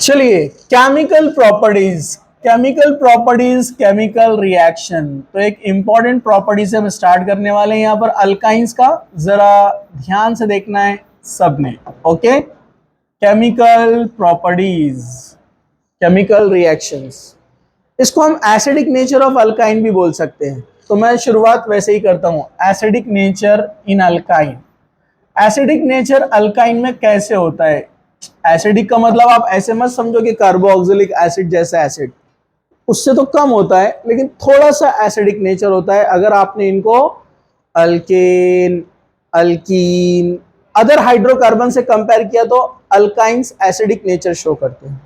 चलिए, chemical reaction. तो एक इंपॉर्टेंट प्रॉपर्टी से हम स्टार्ट करने वाले हैं यहाँ पर अल्काइंस का। जरा ध्यान से देखना है सबने। Okay, chemical properties, chemical reactions. इसको हम एसिडिक नेचर ऑफ अल्काइन भी बोल सकते हैं। तो मैं शुरुआत वैसे ही करता हूँ, acidic nature in alkyne. Acidic nature alkyne में कैसे होता है? एसिडिक का मतलब आप ऐसे मत समझो कि कार्बोक्सिलिक एसिड जैसा एसिड, उससे तो कम होता है, लेकिन थोड़ा सा एसिडिक नेचर होता है। अगर आपने इनको अल्केन, अल्कीन, अदर हाइड्रोकार्बन से कंपेयर किया तो अल्काइंस एसिडिक नेचर शो करते हैं,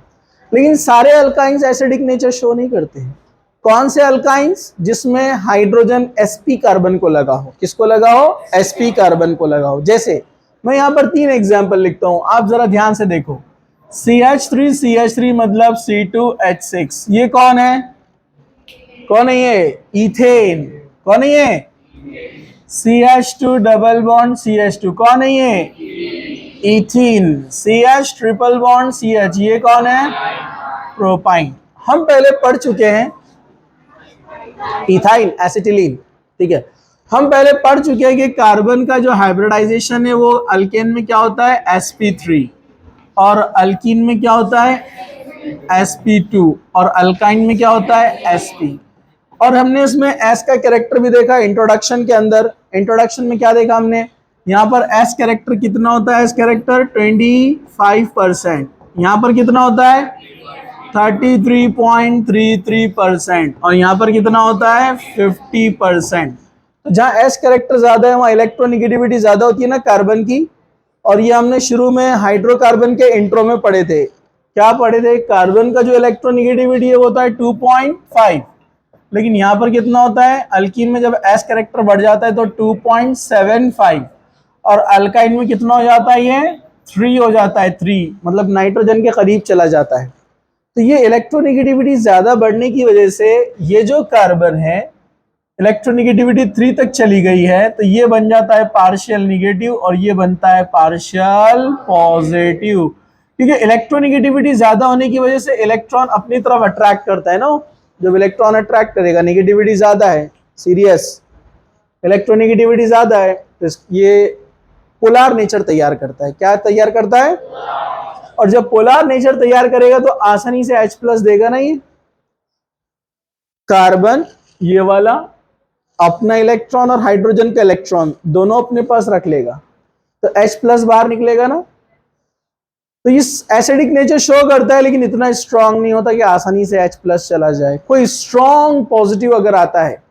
लेकिन सारे अल्काइंस एसिडिक नेचर शो नहीं करते हैं। कौन से अल्काइंस? जिसमें हाइड्रोजन sp कार्बन को लगा हो। किसको लगा हो? sp कार्बन को लगा हो। जैसे मैं यहां पर 3 एग्जांपल लिखता हूं, आप जरा ध्यान से देखो। CH3 मतलब C2H6, ये कौन है? कौन है ये? इथेन। कौन है ये? CH2 डबल बॉन्ड CH2, कौन है ये? Ethene. CH triple bond CH, ये कौन है? प्रोपाइन। हम पहले पढ़ चुके हैं इथाइल एसिटिलीन, ठीक है। हम पहले पढ़ चुके हैं कि कार्बन का जो हाइब्रिडाइजेशन है वो अल्केन में क्या होता है? sp3, और अल्कीन में क्या होता है? sp2, और अल्काइन में क्या होता है? sp। और हमने इसमें s का कैरेक्टर भी देखा इंट्रोडक्शन के अंदर। इंट्रोडक्शन में क्या देखा हमने? यहाँ पर s कैरेक्टर कितना होता है? s character 25%। यहाँ पर कितना होता है? 33.33%। और यहाँ पर कितना होता है? 50%। तो जहाँ s कैरेक्टर ज्यादा है वहाँ इलेक्ट्रोनिगेटिविटी ज्यादा होती है ना कार्बन की। और ये हमने शुरू में हाइड्रोकार्बन के इंट्रो में पढ़े थे। क्या पढ़े थे? कार्बन का जो इलेक्ट्रोनिगेटिविटी है वो होता है 2.5, लेकिन यहाँ पर कितना होता है? अल्कीन में जब s कैरेक्टर बढ़ जाता है तो 2.75, और अल्काइन में कितना हो जाता है? ये 3 हो जाता है। 3 मतलब नाइट्रोजन के करीब चला जाता है। तो ये इलेक्ट्रोनिगेटिविटी ज्यादा बढ़ने की वजह से ये जो कार्बन है इलेक्ट्रोनिगेटिविटी 3 तक चली गई है, तो ये बन जाता है पार्शियल निगेटिव और ये बनता है पार्शियल पॉजिटिव। क्योंकि इलेक्ट्रोनिगेटिविटी ज्यादा होने की वजह से इलेक्ट्रॉन अपनी तरफ अट्रैक्ट करता है ना। जब इलेक्ट्रॉन अट्रैक्ट करेगा, निगेटिविटी ज्यादा है, सीरियस इलेक्ट्रोनिगेटिविटी ज्यादा है, तो ये पोलर नेचर तैयार करता है। क्या तैयार करता है? और जब पोलर नेचर तैयार करेगा तो आसानी से H+ देगा ना। ये कार्बन, ये वाला अपना इलेक्ट्रॉन और हाइड्रोजन का इलेक्ट्रॉन दोनों अपने पास रख लेगा, तो H+ बाहर निकलेगा ना। तो ये एसिडिक नेचर शो करता है, लेकिन इतना स्ट्रांग नहीं होता कि आसानी से H+ चला जाए। कोई स्ट्रांग पॉजिटिव अगर आता है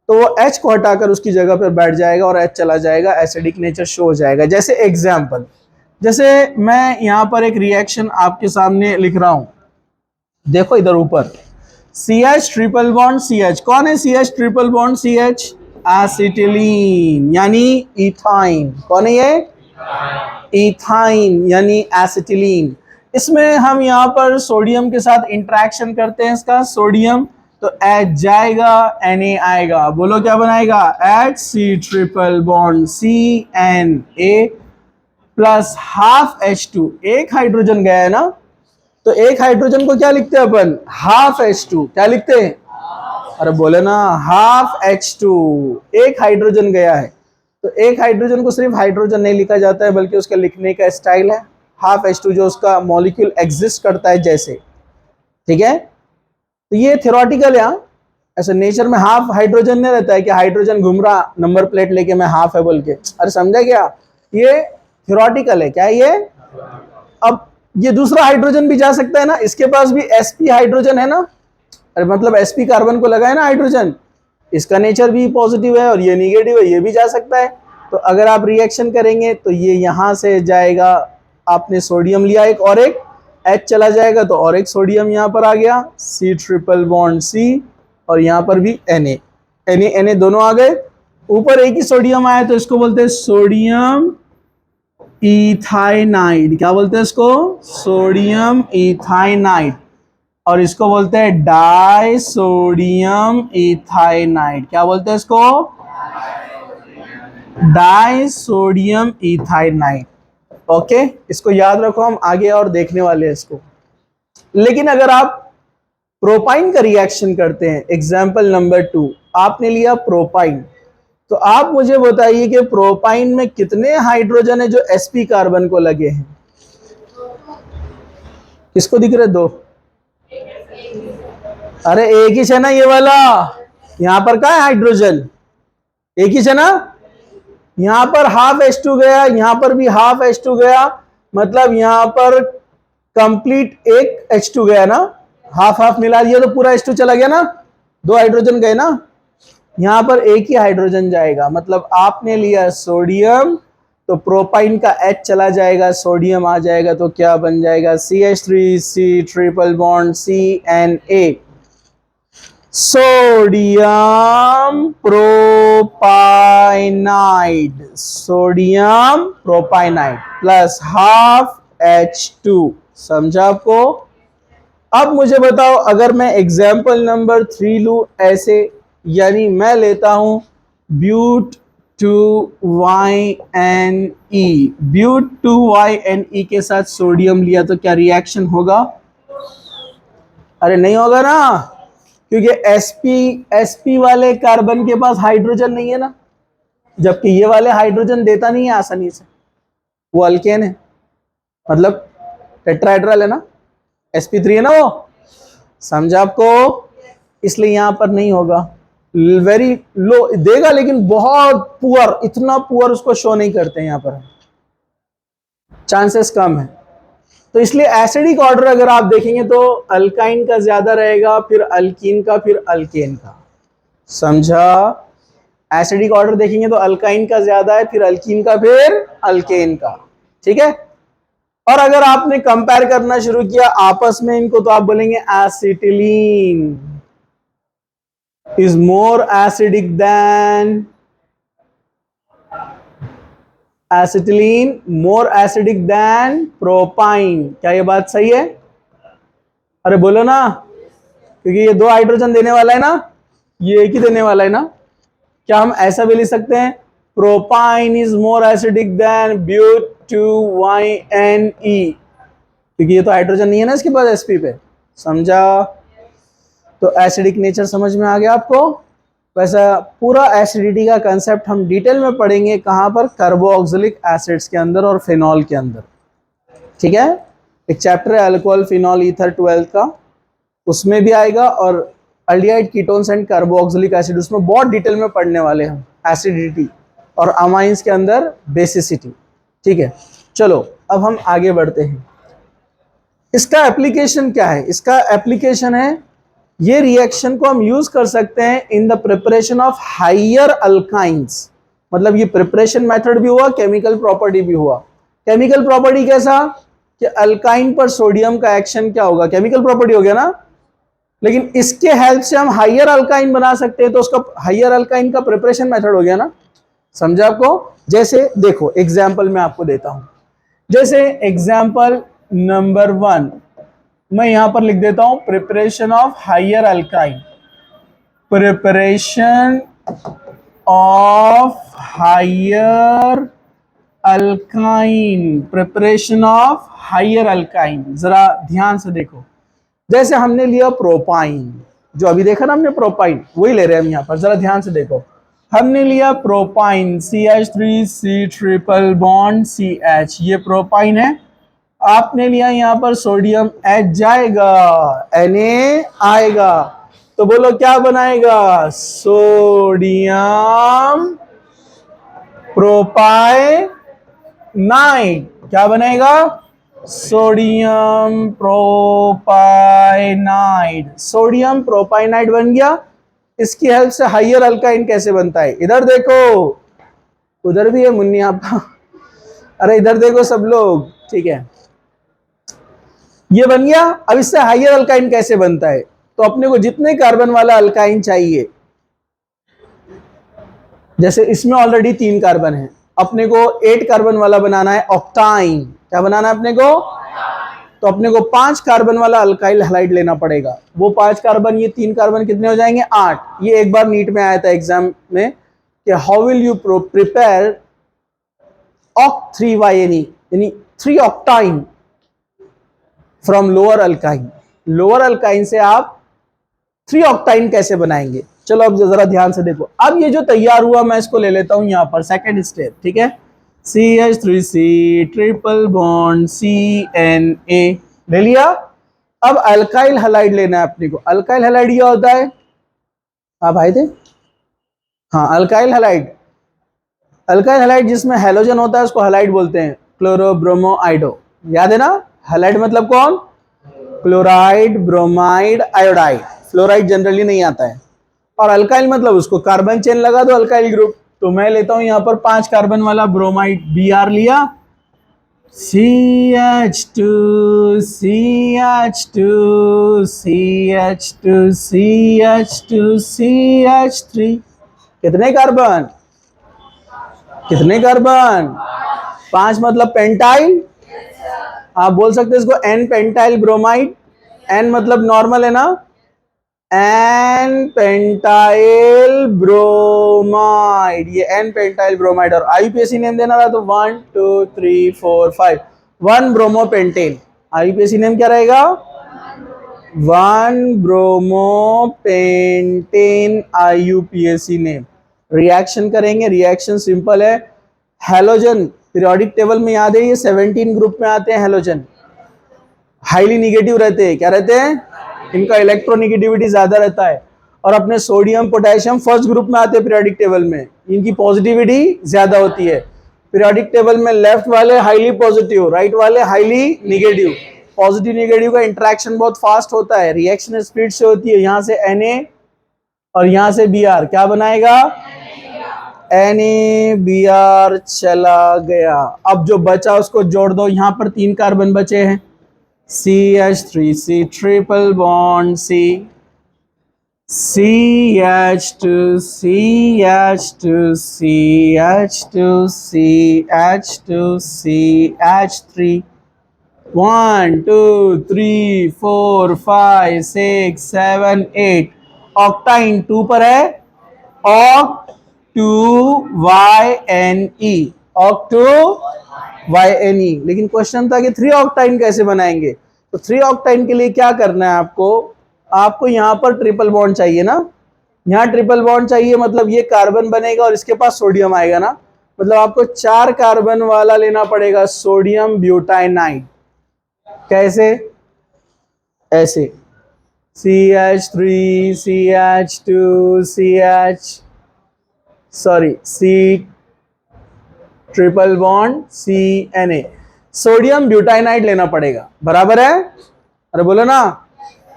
तो वो H को हटाकर उसकी जगह पर बैठ जाएगा और H चला जाएगा, एसिडिक नेचर शो हो जाएगा। जैसे एग्जाम्पल, जैसे मैं यहां पर एक रिएक्शन आपके सामने लिख रहा हूं, देखो इधर ऊपर CH ट्रिपल बॉन्ड CH, कौन है CH triple bond CH? Acetylene यानी इथाइन। कौन है ये? इथाइन यानी एसिटिलीन। इसमें हम यहाँ पर सोडियम के साथ इंटरेक्शन करते हैं, इसका सोडियम, तो H जाएगा, Na आएगा। बोलो क्या बनाएगा? HC triple bond CNA plus half H2, एक हाइड्रोजन गया है ना, तो एक हाइड्रोजन को क्या लिखते हैं अपन? Half H2। क्या लिखते हैं? अरे बोले ना, हाफ H2। एक हाइड्रोजन गया है, तो एक हाइड्रोजन को सिर्फ हाइड्रोजन नहीं लिखा जाता है, बल्कि उसका लिखने का स्टाइल है हाफ H2, जो उसका मॉलिक्यूल एग्जिस्ट करता है जैसे, ठीक है। तो ये थ्योरेटिकल है। ऐसे नेचर में हाफ हाइड्रोजन नहीं रहता है कि हाइड्रोजन घूम रहा नंबर प्लेट लेके मैं हाफ है बोल के। अरे समझा क्या? ये थ्योरेटिकल है। क्या है ये? अब ये दूसरा हाइड्रोजन भी जा सकता है ना, इसके पास भी sp हाइड्रोजन है ना। अरे मतलब sp कार्बन को लगा है ना हाइड्रोजन, इसका नेचर भी पॉजिटिव है और ये निगेटिव है, ये भी जा सकता है। तो अगर आप रिएक्शन करेंगे तो ये यहां से जाएगा, आपने सोडियम लिया एक और एक H चला जाएगा, तो और एक सोडियम यहाँ पर आ गया, C ट्रिपल बॉन्ड C, और यहाँ पर भी Na दोनों आ गए। ऊपर एक ही सोडियम आया तो इसको बोलते हैं सोडियम इथाइनाइड। क्या बोलते हैं इसको? सोडियम इथाइनाइड। और इसको बोलते हैं डाई सोडियम इथाइनाइड। क्या बोलते हैं इसको? Die sodium इथाइनाइड। ओके, इसको याद रखो, हम आगे और देखने वाले हैं इसको। लेकिन अगर आप प्रोपाइन का रिएक्शन करते हैं, एग्जाम्पल नंबर 2, आपने लिया प्रोपाइन, तो आप मुझे बताइए कि प्रोपाइन में कितने हाइड्रोजन है जो sp कार्बन को लगे हैं? किसको दिख रहे? दो। अरे एक ही है ना ये वाला, यहां पर क्या है हाइड्रोजन? एक ही है ना, यहां पर हाफ H2 गया, यहां पर भी हाफ H2 गया, मतलब यहां पर कंप्लीट एक H2 गया ना, हाफ हाफ मिला दिया तो पूरा H2 चला गया ना, दो हाइड्रोजन गए ना, यहां पर एक ही हाइड्रोजन जाएगा। मतलब आपने लिया सोडियम, तो प्रोपाइन का H चला जाएगा, सोडियम आ जाएगा, तो क्या बन जाएगा? CH3C triple bond CNA, sodium propynide, sodium propynide plus half H2। समझा आपको? अब मुझे बताओ, अगर मैं एग्जाम्पल नंबर 3 लू ऐसे, यानी मैं लेता हूं ब्यूट 2YNE, ब्यूट 2YNE के साथ सोडियम लिया, तो क्या रिएक्शन होगा? अरे नहीं होगा ना, क्योंकि sp वाले कार्बन के पास हाइड्रोजन नहीं है ना, जबकि ये वाले हाइड्रोजन देता नहीं है आसानी से, वो अल्केन है, मतलब टेट्राहेड्रल है ना, sp3 है ना वो। समझा आपको? इसलिए यहां पर नहीं होगा, वेरी लो देगा, लेकिन बहुत पुअर, इतना पुअर उसको शो नहीं करते हैं यहां पर, चांसेस कम है। तो इसलिए एसिडिक ऑर्डर अगर आप देखेंगे तो अल्काइन का ज्यादा रहेगा, फिर अल्कीन का, फिर अल्केन का। समझा? एसिडिक ऑर्डर देखेंगे तो अल्काइन का ज्यादा है, फिर अल्कीन का, फिर अल्केन का। ठीक है? और अगर आपने कंपेयर करना शुरू किया आपस में इनको, तो आप बोलेंगे acetylene is more acidic then, acetylene more acidic then propyne. क्या ये बात सही है? अरे बोलो ना, क्योंकि ये दो हाइड्रोजन देने वाला है ना, ये एक ही देने वाला है ना। क्या हम ऐसा भी लिख सकते हैं, propyne is more acidic than but 2YNE, क्योंकि ये तो हाइड्रोजन नहीं है ना इसके पास sp पे। समझा? तो एसिडिक नेचर समझ में आ गया आपको? वैसा पूरा एसिडिटी का कंसेप्ट हम डिटेल में पढ़ेंगे, कहां पर? कार्बोक्सिलिक एसिड्स के अंदर और फिनॉल के अंदर। ठीक है? एक चैप्टर है अल्कोहल फिनॉल ईथर 12th का, उसमें भी आएगा, और aldehyde ketones and carboxylic acid, उसमें बहुत डिटेल में पढ़ने वाले हम एसिडिटी और अमाइंस के अंदर बेसिसिटी। ठीक है, चलो अब हम आगे बढ़ते हैं। इसका एप्लीकेशन क्या है? इसका एप्लीकेशन है, ये रिएक्शन को हम यूज कर सकते हैं in the preparation of higher alkynes. मतलब ये प्रिपरेशन मेथड भी हुआ, केमिकल प्रॉपर्टी भी हुआ। केमिकल प्रॉपर्टी कैसा कि अल्काइन पर सोडियम का एक्शन क्या होगा, केमिकल प्रॉपर्टी हो गया ना, लेकिन इसके हेल्प से हम हायर अल्काइन बना सकते हैं, तो उसका हायर अल्काइन का प्रिपरेशन मेथड हो गया ना। समझा आपको? जैसे देखो एग्जाम्पल मैं आपको देता हूं, जैसे एग्जाम्पल नंबर 1 मैं यहां पर लिख देता हूं, preparation of higher alkyne, preparation of higher alkyne, preparation of higher alkyne. जरा ध्यान से देखो, जैसे हमने लिया प्रोपाइन, जो अभी देखा ना हमने प्रोपाइन, वही ले रहे हैं हम यहां पर। जरा ध्यान से देखो, हमने लिया propyne CH3C triple bond CH, ये प्रोपाइन है। आपने लिया यहां पर सोडियम, H जाएगा, Na आएगा, तो बोलो क्या बनाएगा? सोडियम प्रोपाइनाइड। क्या बनेगा? Sodium propynide. सोडियम प्रोपाइनाइड बन गया। इसकी हेल्प से हायर अल्काइन कैसे बनता है? इधर देखो, उधर भी है मुन्नी आपका, अरे इधर देखो सब लोग। ठीक है, ये बन गया। अब इससे हायर अल्काइन कैसे बनता है? तो अपने को जितने कार्बन वाला अल्काइन चाहिए, जैसे इसमें ऑलरेडी 3 कार्बन है, अपने को 8 कार्बन वाला बनाना है, ऑक्टाइन। क्या बनाना है अपने को? तो अपने को 5 कार्बन वाला अल्काइल हैलाइड लेना पड़ेगा। वो 5 कार्बन, ये 3 कार्बन कितने हो जाएंगे? 8। ये एक बार नीट में आया था एग्जाम में कि how will you prepare oct 3YNE, यानी 3 octyne from lower alkyne. Lower alkyne से आप 3 ऑक्टाइन कैसे बनाएंगे। चलो अब जरा ध्यान से देखो। अब ये जो तैयार हुआ मैं इसको ले लेता हूं यहां पर सेकेंड स्टेप, ठीक है। CH3C ट्रिपल बॉन्ड CNA ले लिया। अब अल्काइल हैलाइड लेना है अपने को। अल्काइल हैलाइड ये होता है, हाँ भाई थे, हाँ अल्काइल हैलाइड। अल्काइल हैलाइड जिसमें हैलोजन होता है उसको हैलाइड बोलते हैं, क्लोरो ब्रोमो आइडो। याद है ना, हैलाइड मतलब कौन, chloride, bromide, iodide. Fluoride generally नहीं आता है। और अल्काइल मतलब उसको कार्बन चेन लगा दो, अल्काइल ग्रुप। तो मैं लेता हूं यहां पर 5 कार्बन वाला ब्रोमाइड Br लिया, CH2 CH2 CH2 CH2 CH3। कितने कार्बन, कितने कार्बन, 5 मतलब पेंटाइल। आप बोल सकते हैं इसको N पेंटाइल ब्रोमाइड। N मतलब नॉर्मल है ना, N पेंटाइल ब्रोमाइड, ये N पेंटाइल ब्रोमाइड। और आईयूपीएसी नेम देना रहा तो 1 2 3 4 5 1 ब्रोमो पेंटेन। आईयूपीएसी नेम क्या रहेगा, 1 bromo pentane IUPAC name. Reaction करेंगे, रिएक्शन सिंपल है। हैलोजन पीरियोडिक टेबल में याद है ये 17 ग्रुप में आते हैं। हैलोजन हाईली निगेटिव रहते हैं, क्या रहते हैं, इनका इलेक्ट्रोनिगेटिविटी ज्यादा रहता है। और अपने सोडियम पोटेशियम फर्स्ट ग्रुप में आते हैं पीरियोडिक टेबल में, इनकी पॉजिटिविटी ज्यादा होती है। पीरियोडिक टेबल में लेफ्ट वाले हाईली पॉजिटिव, राइट वाले हाईली निगेटिव। पॉजिटिव निगेटिव का इंटरेक्शन बहुत फास्ट होता है, रिएक्शन स्पीड से होती है। यहां से Na और यहां से Br क्या बनाएगा, NaBr चला गया। अब जो बचा उसको जोड़ दो, यहां पर 3 कार्बन बचे हैं, CH3C triple bond C, CH2 CH2 CH2 CH2 CH3 1 2 3 4 5 6 7 8 ऑक्टाइन 2 पर है, OCT2YNE, OCT2YNE। लेकिन क्वेश्चन था कि 3 ऑक्टाइन कैसे बनाएंगे। तो 3 ऑक्टाइन के लिए क्या करना है आपको, आपको यहां पर ट्रिपल बॉन्ड चाहिए ना, यहां ट्रिपल बॉन्ड चाहिए, मतलब ये कार्बन बनेगा और इसके पास सोडियम आएगा ना, मतलब आपको 4 कार्बन वाला लेना पड़ेगा सोडियम ब्यूटाइनाइड। कैसे, ऐसे CH3 CH2 C triple bond CNA, sodium butynide लेना पड़ेगा, बराबर है। अरे बोलो ना,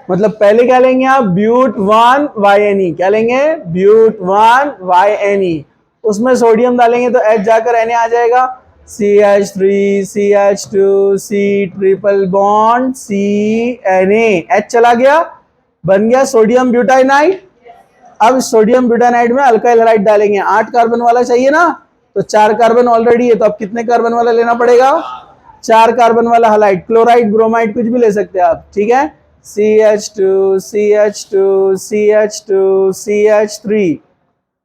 मतलब पहले क्या लेंगे आप, ब्यूट1YNE, क्या लेंगे, ब्यूट1YNE। उसमें सोडियम डालेंगे तो H जाकर Na आ जाएगा, CH3 CH2 C triple bond CNA, H चला गया, बन गया सोडियम ब्यूटाइनाइड। अब सोडियम ब्यूटाइनाइड में अल्काइल हैलाइड डालेंगे, 8 कार्बन वाला चाहिए ना, तो 4 कार्बन ऑलरेडी है, तो अब कितने कार्बन वाला लेना पड़ेगा, 4 कार्बन वाला हैलाइड। क्लोराइड ब्रोमाइड कुछ भी ले सकते हैं आप, ठीक है। CH2 CH2 CH2 CH3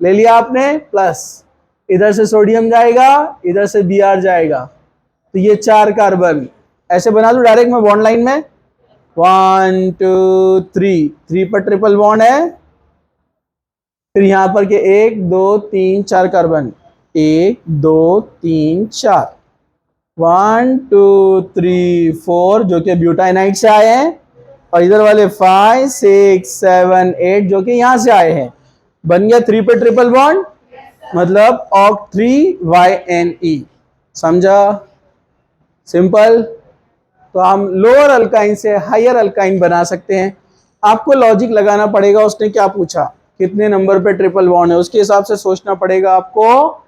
ले लिया आपने, प्लस इधर से सोडियम जाएगा, इधर से Br जाएगा, तो ये 4 कार्बन ऐसे बना दो डायरेक्ट मैं बॉन्ड लाइन में, 1 2 3 3 पर ट्रिपल बॉन्ड है। फिर यहां पर के 1 2 3 4 कार्बन, 1 2 3 4, 1 2 3 4 जो कि ब्यूटाइनाइड से आए हैं, और इधर वाले 5 6 7 8 जो कि यहां से आए हैं। बन गया 3 पे ट्रिपल बॉन्ड, मतलब OCT3YNE। समझा, सिंपल। तो हम लोअर अल्काइन से हायर अल्काइन बना सकते हैं। आपको लॉजिक लगाना पड़ेगा, उसने क्या पूछा, कितने नंबर पे ट्रिपल बॉन्ड है, उसके हिसाब से सोचना पड़ेगा आपको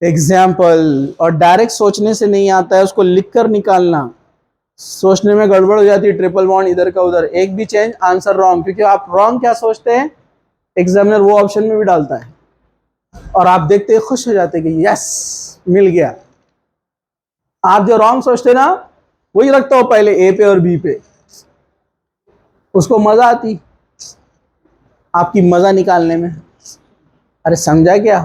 एग्जाम्पल। और डायरेक्ट सोचने से नहीं आता है, उसको लिखकर निकालना, सोचने में गड़बड़ हो जाती है। ट्रिपल बॉन्ड इधर का उधर, एक भी चेंज आंसर रॉन्ग, क्योंकि आप रॉन्ग क्या सोचते हैं एग्जामिनर वो ऑप्शन में भी डालता है, और आप देखते हैं खुश हो जाते हैं कि यस मिल गया। आप जो रॉन्ग सोचते ना वही रखता हो पहले ए पे और बी पे, उसको मजा आती आपकी मजा निकालने में। अरे समझा क्या,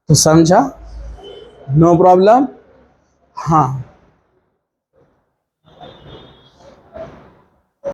तो समझा, नो प्रॉब्लम। हाँ